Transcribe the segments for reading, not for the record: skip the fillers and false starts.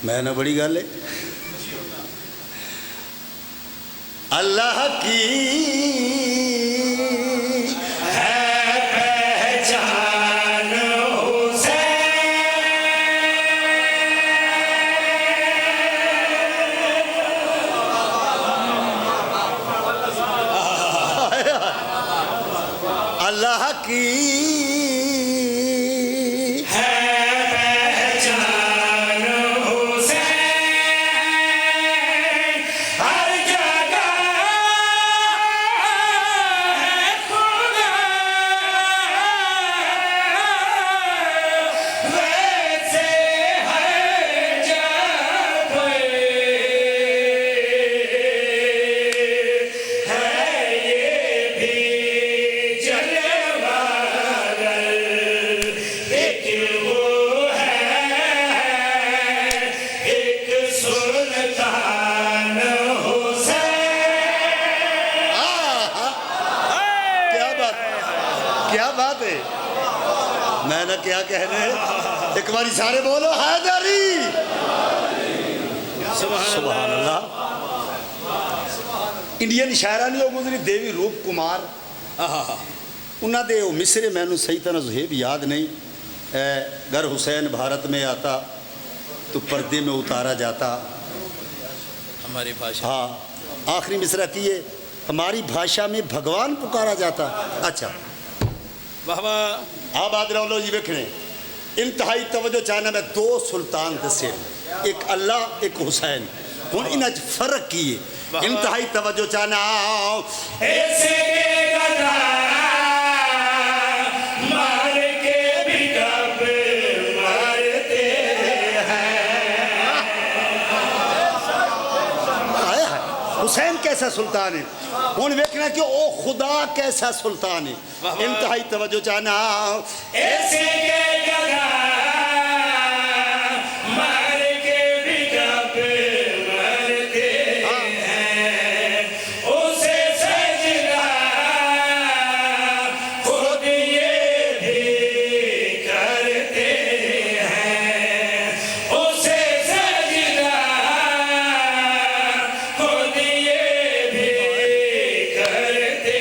मैं ना बड़ी गल है अल्लाह की अल्लाह की क्या बात है मैंने क्या कह रहे एक बारी सारे बोलो हैदरी सुभान अल्लाह इंडियन शायरा नहीं गुजरी देवी रूप कुमार उन्होंने वो मिसरे मैनू सही तरह जुहेब याद नहीं घर हुसैन भारत में आता तो पर्दे में उतारा जाता हमारी भाषा हाँ आखिरी मिसरा किए हमारी भाषा में भगवान पुकारा जाता अच्छा बाबा आप आदर लो जी वेखने इंतहाई तवज्जो चाहना मैं दो सुल्तान दसे एक अल्लाह एक हुसैन हुन इन फर्क की है इंतहाई तवज्जो चाहना ऐसे के गधा मार के भी कब मारते हैं हुसैन कैसा सुल्तान है हुन वेखना कि ओ खुदा कैसा सुल्तान है इंतहाई तवज्जो चाहना ऐसे के गधा मार के भी कब मरते हैं उसे सजदा खुद ये भी करते हैं उसे सजदा खुद ये भी करते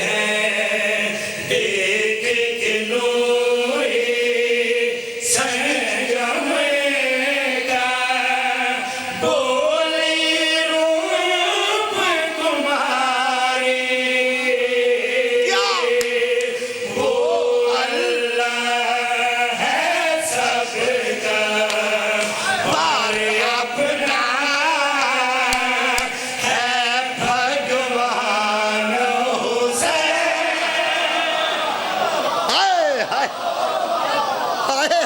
हैं देख के नूरे संगम का बोली रूप तुम्हारे क्या वो अल्लाह है सबका पार अपना है भगवान हुसैन हाय हाय